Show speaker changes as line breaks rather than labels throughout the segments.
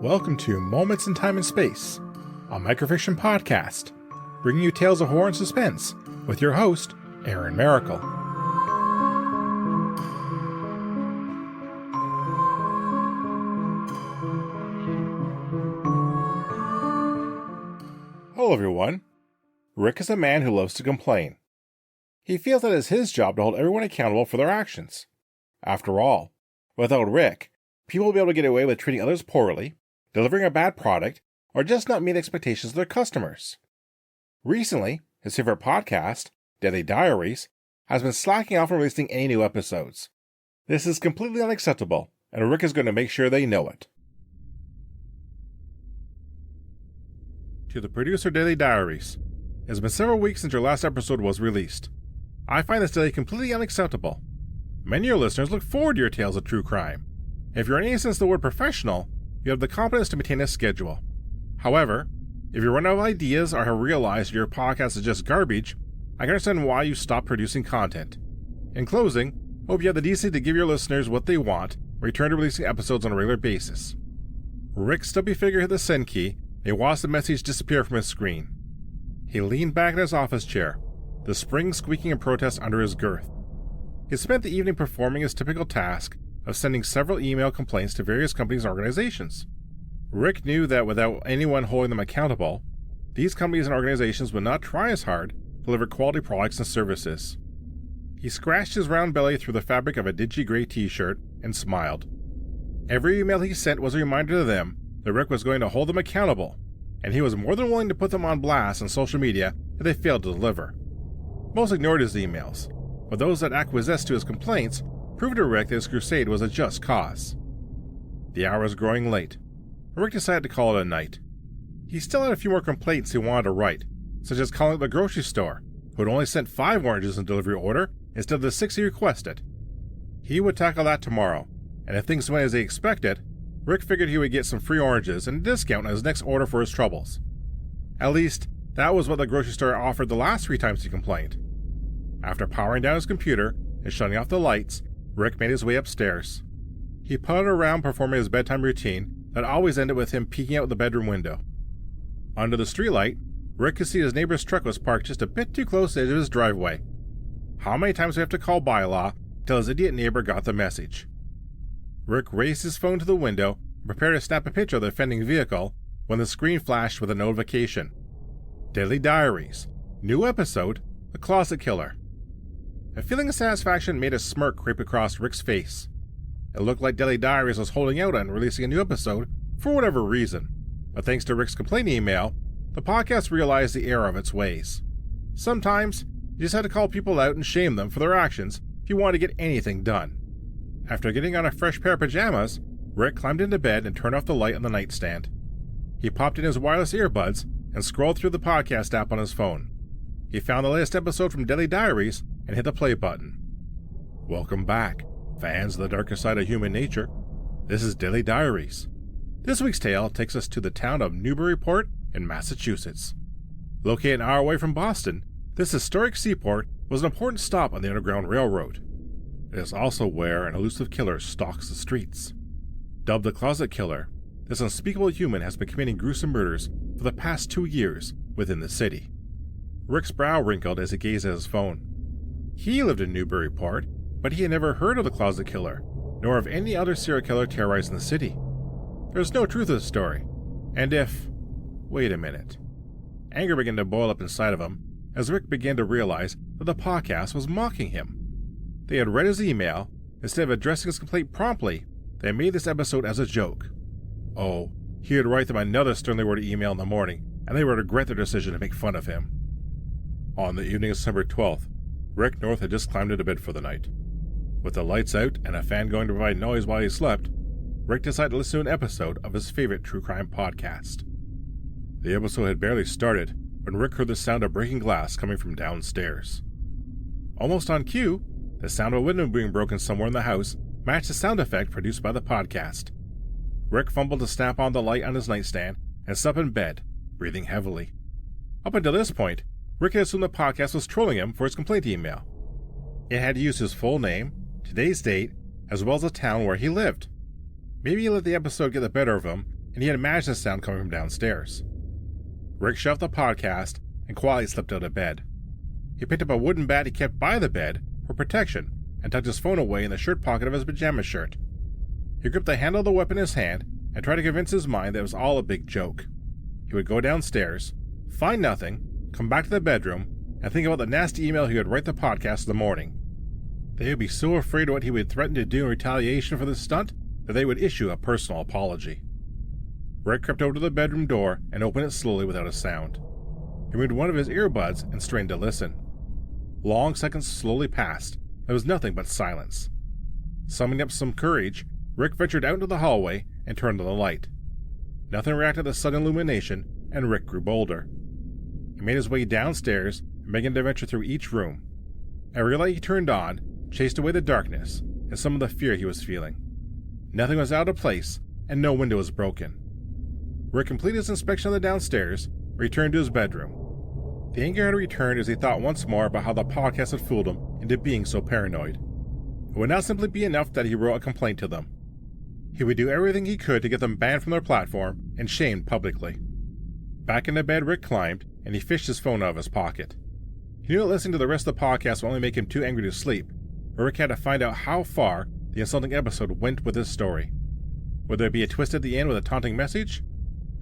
Welcome to Moments in Time and Space, a microfiction podcast, bringing you tales of horror and suspense with your host, Aaron Maracle. Hello everyone. Rick is a man who loves to complain. He feels that it's his job to hold everyone accountable for their actions. After all, without Rick, people will be able to get away with treating others poorly, delivering a bad product, or just not meet expectations of their customers. Recently, his favorite podcast, Daily Diaries, has been slacking off on releasing any new episodes. This is completely unacceptable, and Rick is going to make sure they know it. To the producer Daily Diaries, it has been several weeks since your last episode was released. I find this delay completely unacceptable. Many of your listeners look forward to your tales of true crime. If you're in any sense of the word professional, you have the competence to maintain a schedule. However, if you run out of ideas or have realized your podcast is just garbage, I can understand why you stopped producing content. In closing, I hope you have the decency to give your listeners what they want and return to releasing episodes on a regular basis. Rick's stubby figure hit the send key, and he watched the message disappear from his screen. He leaned back in his office chair, the springs squeaking in protest under his girth. He spent the evening performing his typical task of sending several email complaints to various companies and organizations. Rick knew that without anyone holding them accountable, these companies and organizations would not try as hard to deliver quality products and services. He scratched his round belly through the fabric of a dingy gray t-shirt and smiled. Every email he sent was a reminder to them that Rick was going to hold them accountable, and he was more than willing to put them on blast on social media if they failed to deliver. Most ignored his emails, but those that acquiesced to his complaints proved to Rick that his crusade was a just cause. The hour was growing late. Rick decided to call it a night. He still had a few more complaints he wanted to write, such as calling the grocery store, who had only sent 5 oranges in delivery order instead of the 6 he requested. He would tackle that tomorrow, and if things went as he expected, Rick figured he would get some free oranges and a discount on his next order for his troubles. At least, that was what the grocery store offered the last 3 times he complained. After powering down his computer and shutting off the lights, Rick made his way upstairs. He puttered around performing his bedtime routine that always ended with him peeking out the bedroom window. Under the streetlight, Rick could see his neighbor's truck was parked just a bit too close to the edge of his driveway. How many times do we have to call bylaw till his idiot neighbor got the message? Rick raised his phone to the window and prepared to snap a picture of the offending vehicle when the screen flashed with a notification. Daily Diaries. New episode, The Closet Killer. A feeling of satisfaction made a smirk creep across Rick's face. It looked like Daily Diaries was holding out on releasing a new episode for whatever reason, but thanks to Rick's complaint email, the podcast realized the error of its ways. Sometimes, you just had to call people out and shame them for their actions if you wanted to get anything done. After getting on a fresh pair of pajamas, Rick climbed into bed and turned off the light on the nightstand. He popped in his wireless earbuds and scrolled through the podcast app on his phone. He found the latest episode from Daily Diaries and hit the play button. Welcome back, fans of the darker side of human nature. This is Daily Diaries. This week's tale takes us to the town of Newburyport in Massachusetts. Located an hour away from Boston, this historic seaport was an important stop on the Underground Railroad. It is also where an elusive killer stalks the streets. Dubbed the Closet Killer, this unspeakable human has been committing gruesome murders for the past 2 years within the city. Rick's brow wrinkled as he gazed at his phone. He lived in Newburyport, but he had never heard of the Closet Killer, nor of any other serial killer terrorizing the city. There was no truth to the story, and if... Wait a minute. Anger began to boil up inside of him as Rick began to realize that the podcast was mocking him. They had read his email. Instead of addressing his complaint promptly, they made this episode as a joke. Oh, he would write them another sternly worded email in the morning, and they would regret their decision to make fun of him. On the evening of December 12th, Rick North had just climbed into bed for the night. With the lights out and a fan going to provide noise while he slept, Rick decided to listen to an episode of his favorite true crime podcast. The episode had barely started when Rick heard the sound of breaking glass coming from downstairs. Almost on cue, the sound of a window being broken somewhere in the house matched the sound effect produced by the podcast. Rick fumbled to snap on the light on his nightstand and sat up in bed, breathing heavily. Up until this point, Rick had assumed the podcast was trolling him for his complaint email. It had used his full name, today's date, as well as the town where he lived. Maybe he let the episode get the better of him and he had imagined the sound coming from downstairs. Rick shoved the podcast and quietly slipped out of bed. He picked up a wooden bat he kept by the bed for protection and tucked his phone away in the shirt pocket of his pajama shirt. He gripped the handle of the weapon in his hand and tried to convince his mind that it was all a big joke. He would go downstairs, find nothing, come back to the bedroom, and think about the nasty email he would write the podcast in the morning. They would be so afraid of what he would threaten to do in retaliation for this stunt that they would issue a personal apology. Rick crept over to the bedroom door and opened it slowly without a sound. He removed one of his earbuds and strained to listen. Long seconds slowly passed. There was nothing but silence. Summoning up some courage, Rick ventured out into the hallway and turned on the light. Nothing reacted to the sudden illumination, and Rick grew bolder. He made his way downstairs and began to venture through each room. Every light he turned on chased away the darkness and some of the fear he was feeling. Nothing was out of place, and no window was broken. Rick completed his inspection of the downstairs and returned to his bedroom. The anger had returned as he thought once more about how the podcast had fooled him into being so paranoid. It would not simply be enough that he wrote a complaint to them. He would do everything he could to get them banned from their platform and shamed publicly. Back into bed, Rick climbed, and he fished his phone out of his pocket. He knew that listening to the rest of the podcast would only make him too angry to sleep, but Rick had to find out how far the insulting episode went with his story. Would there be a twist at the end with a taunting message?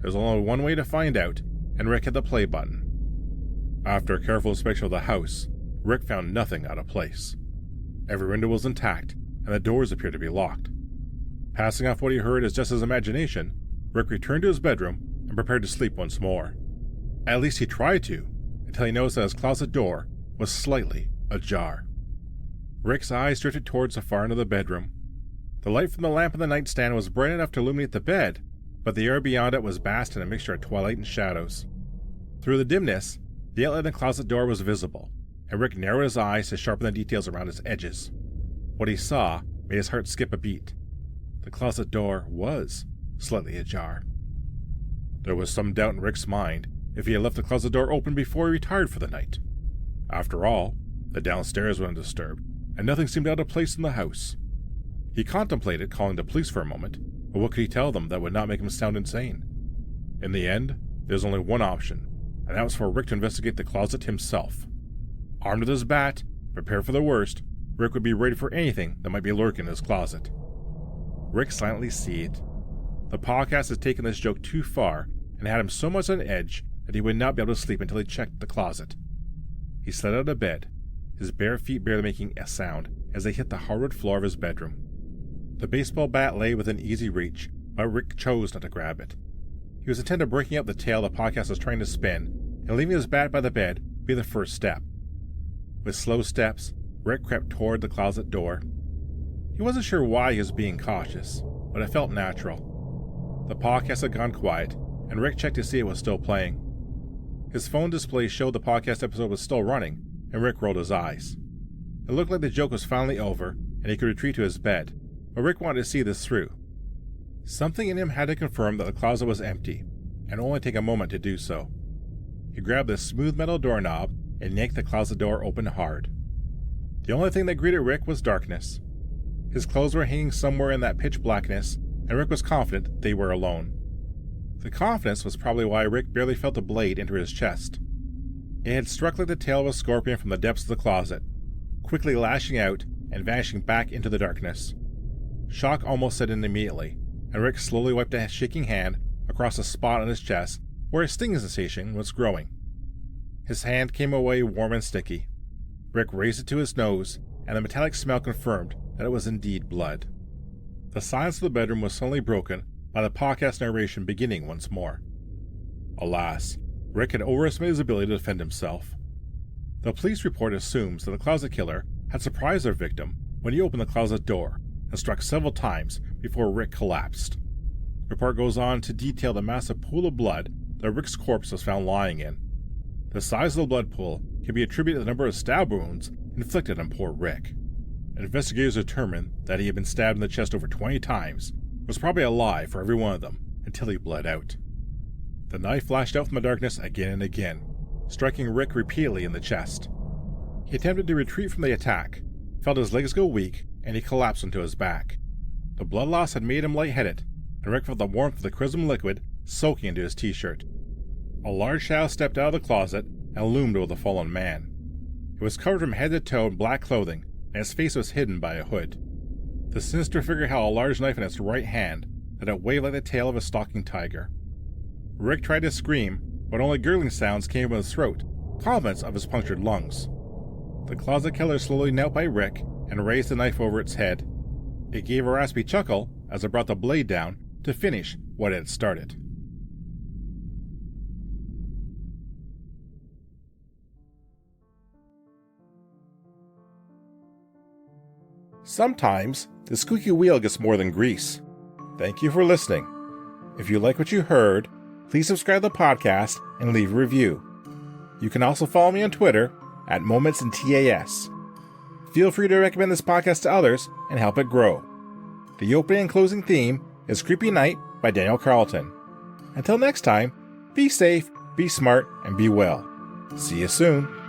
There was only one way to find out, and Rick hit the play button. After a careful inspection of the house, Rick found nothing out of place. Every window was intact, and the doors appeared to be locked. Passing off what he heard as just his imagination, Rick returned to his bedroom and prepared to sleep once more. At least he tried to, until he noticed that his closet door was slightly ajar. Rick's eyes drifted towards the far end of the bedroom. The light from the lamp on the nightstand was bright enough to illuminate the bed, but the air beyond it was vast in a mixture of twilight and shadows. Through the dimness, the outlet in the closet door was visible, and Rick narrowed his eyes to sharpen the details around its edges. What he saw made his heart skip a beat. The closet door was slightly ajar. There was some doubt in Rick's mind if he had left the closet door open before he retired for the night. After all, the downstairs was undisturbed, and nothing seemed out of place in the house. He contemplated calling the police for a moment, but what could he tell them that would not make him sound insane? In the end, there was only one option, and that was for Rick to investigate the closet himself. Armed with his bat, prepared for the worst, Rick would be ready for anything that might be lurking in his closet. Rick silently seethed. The podcast had taken this joke too far and had him so much on edge that he would not be able to sleep until he checked the closet. He slid out of bed, his bare feet barely making a sound as they hit the hardwood floor of his bedroom. The baseball bat lay within easy reach, but Rick chose not to grab it. He was intent on breaking up the tail the podcast was trying to spin, and leaving his bat by the bed would be the first step. With slow steps, Rick crept toward the closet door. He wasn't sure why he was being cautious, but it felt natural. The podcast had gone quiet, and Rick checked to see it was still playing. His phone display showed the podcast episode was still running, and Rick rolled his eyes. It looked like the joke was finally over, and he could retreat to his bed, but Rick wanted to see this through. Something in him had to confirm that the closet was empty, and only take a moment to do so. He grabbed the smooth metal doorknob and yanked the closet door open hard. The only thing that greeted Rick was darkness. His clothes were hanging somewhere in that pitch blackness, and Rick was confident they were alone. The confidence was probably why Rick barely felt a blade enter his chest. It had struck like the tail of a scorpion from the depths of the closet, quickly lashing out and vanishing back into the darkness. Shock almost set in immediately, and Rick slowly wiped a shaking hand across a spot on his chest where a stinging sensation was growing. His hand came away warm and sticky. Rick raised it to his nose, and the metallic smell confirmed that it was indeed blood. The silence of the bedroom was suddenly broken by the podcast narration beginning once more. Alas, Rick had overestimated his ability to defend himself. The police report assumes that the closet killer had surprised their victim when he opened the closet door and struck several times before Rick collapsed. The report goes on to detail the massive pool of blood that Rick's corpse was found lying in. The size of the blood pool can be attributed to the number of stab wounds inflicted on poor Rick. Investigators determined that he had been stabbed in the chest over 20 times, was probably alive for every one of them, until he bled out. The knife flashed out from the darkness again and again, striking Rick repeatedly in the chest. He attempted to retreat from the attack, felt his legs go weak, and he collapsed onto his back. The blood loss had made him lightheaded, and Rick felt the warmth of the chrism liquid soaking into his t-shirt. A large shadow stepped out of the closet and loomed over the fallen man. It was covered from head to toe in black clothing, and his face was hidden by a hood. The sinister figure held a large knife in its right hand that it waved like the tail of a stalking tiger. Rick tried to scream, but only gurgling sounds came from his throat, compliments of his punctured lungs. The closet killer slowly knelt by Rick and raised the knife over its head. It gave a raspy chuckle as it brought the blade down to finish what it had started. Sometimes the squeaky wheel gets more than grease. Thank you for listening. If you like what you heard, please subscribe to the podcast and leave a review. You can also follow me on Twitter at MomentsInTAS. Feel free to recommend this podcast to others and help it grow. The opening and closing theme is Creepy Night by Daniel Carlton. Until next time, be safe, be smart, and be well. See you soon.